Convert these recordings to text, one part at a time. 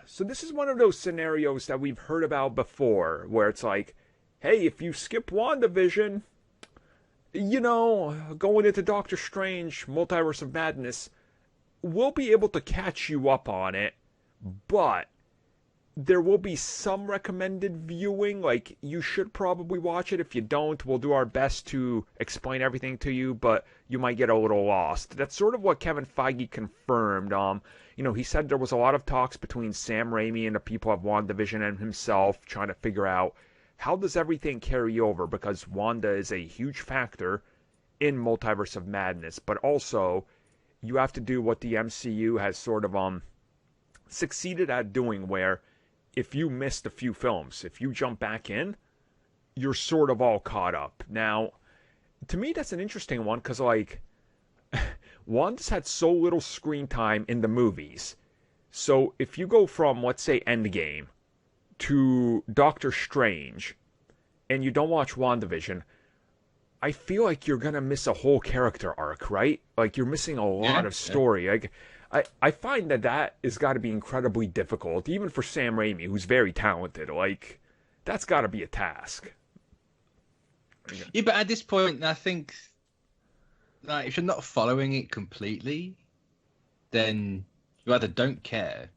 So this is one of those scenarios that we've heard about before, where it's like, hey, if you skip WandaVision, going into Doctor Strange, Multiverse of Madness, we'll be able to catch you up on it, but there will be some recommended viewing. Like, you should probably watch it. If you don't, we'll do our best to explain everything to you, but you might get a little lost. That's sort of what Kevin Feige confirmed. He said there was a lot of talks between Sam Raimi and the people of WandaVision and himself trying to figure out how does everything carry over, because Wanda is a huge factor in Multiverse of Madness, but also you have to do what the MCU has sort of succeeded at doing, where if you missed a few films, if you jump back in, you're sort of all caught up. Now, to me, that's an interesting one, because, like, Wanda's had so little screen time in the movies. So if you go from, let's say, Endgame to Doctor Strange, and you don't watch WandaVision, I feel like you're going to miss a whole character arc, right? Like, you're missing a lot of story. Like, I find that has got to be incredibly difficult, even for Sam Raimi, who's very talented. Like, that's got to be a task. Yeah, but at this point, I think, like, if you're not following it completely, then you either don't care,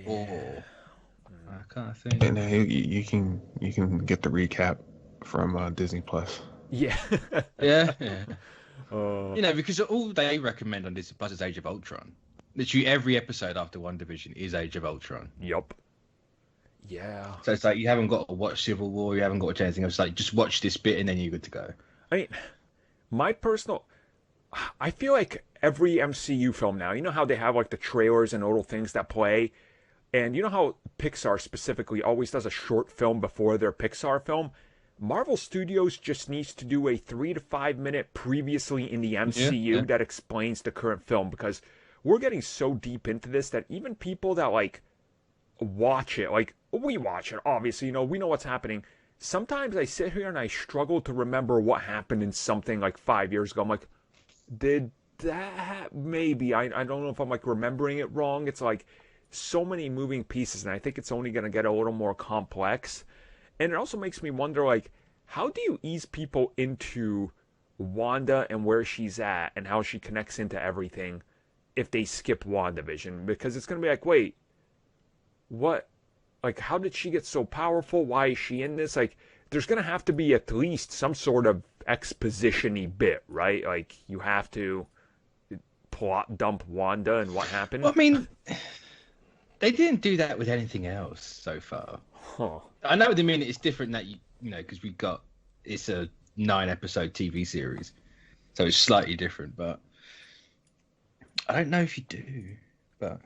or that kind of thing. And you can get the recap from Disney Plus. Yeah. yeah. Because all they recommend on Disney Plus is Age of Ultron. Literally every episode after WandaVision is Age of Ultron. Yup. Yeah. So it's like, you haven't got to watch Civil War, you haven't got to watch anything else. It's like, just watch this bit and then you're good to go. I mean, I feel like every MCU film now, you know how they have, like, the trailers and little things that play? And you know how Pixar specifically always does a short film before their Pixar film? Marvel Studios just needs to do a 3 to 5 minute previously in the MCU that explains the current film, because we're getting so deep into this that even people that, like, watch it, like, we watch it, obviously, we know what's happening. Sometimes I sit here and I struggle to remember what happened in something like 5 years ago. I'm like, did that maybe? I don't know if I'm, like, remembering it wrong. It's like so many moving pieces, and I think it's only going to get a little more complex. And it also makes me wonder, like, how do you ease people into Wanda and where she's at and how she connects into everything if they skip WandaVision? Because it's going to be like, wait, what? Like, how did she get so powerful? Why is she in this? Like, there's going to have to be at least some sort of exposition-y bit, right? Like, you have to plot dump Wanda and what happened. Well, I mean, they didn't do that with anything else so far. Huh. I know what they mean. It's different that because it's a 9-episode TV series, so it's slightly different. But I don't know if you do. But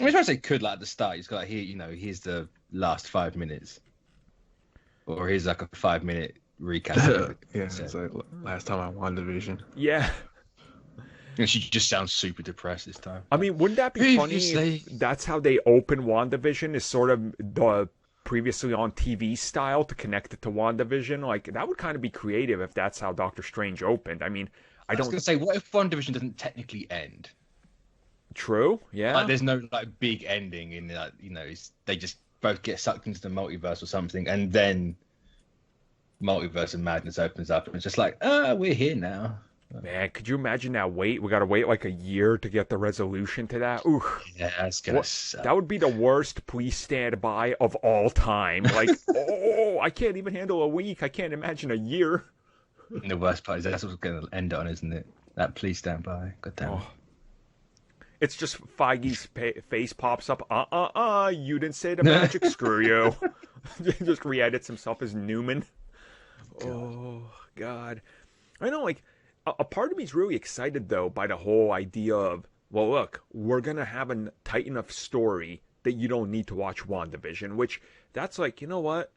I suppose they could, like, at the start. It's got, like, here's the last 5 minutes, or here's like a 5-minute recap. It's like last time on WandaVision. Yeah. And she just sounds super depressed this time. I mean, wouldn't that be funny if that's how they open WandaVision, is sort of the previously on TV style to connect it to WandaVision? Like, that would kind of be creative if that's how Doctor Strange opened. I mean, I was going to say, what if WandaVision doesn't technically end? True, yeah. Like, there's no, like, big ending in that, they just both get sucked into the multiverse or something, and then Multiverse of Madness opens up, and it's just like, we're here now. Man, could you imagine that wait? We got to wait like a year to get the resolution to that. Ooh, yeah, that's gonna suck. That would be the worst Please Stand By of all time. Like, I can't even handle a week. I can't imagine a year. And the worst part is that's what's going to end on, isn't it? That Please Stand By. God damn. Oh. It's just Feige's face pops up. You didn't say the magic. Screw you. Just re-edits himself as Newman. God. Oh, God. I know, like, a part of me is really excited, though, by the whole idea of, well, look, we're going to have a tight enough story that you don't need to watch WandaVision, which that's like, you know what?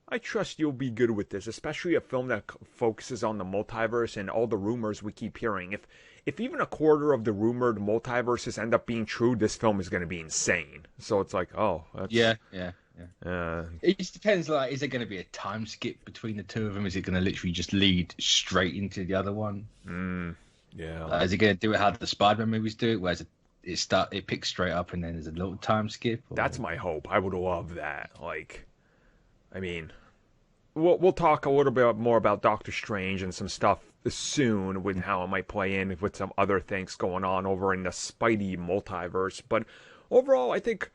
I trust you'll be good with this, especially a film that focuses on the multiverse and all the rumors we keep hearing. If even a quarter of the rumored multiverses end up being true, this film is going to be insane. So it's like, oh. That's... Yeah. It just depends, like, is there going to be a time skip between the two of them? Is it going to literally just lead straight into the other one? Yeah. Is it going to do it how the Spider-Man movies do it, where it's it picks straight up and then there's a little time skip. Or... That's my hope. I would love that. Like, I mean, we'll talk a little bit more about Doctor Strange and some stuff soon with how it might play in with some other things going on over in the Spidey multiverse. But overall, I think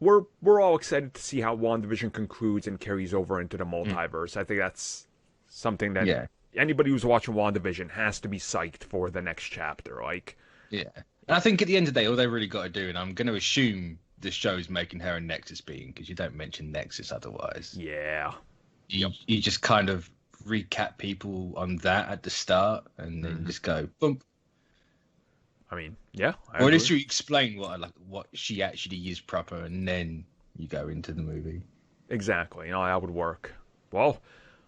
we're all excited to see how WandaVision concludes and carries over into the multiverse. I think that's something that anybody who's watching WandaVision has to be psyched for the next chapter. Like, yeah. And I think at the end of the day, all they really got to do, and I'm going to assume the show's making her a Nexus being, because you don't mention Nexus otherwise. Yeah. You just kind of recap people on that at the start, and then just go, boom. I mean, yeah. Or at least you explain what she actually is proper, and then you go into the movie. Exactly. That would work. Well,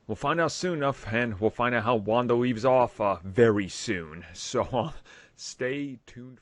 we'll find out soon enough, and we'll find out how Wanda leaves off very soon. So stay tuned.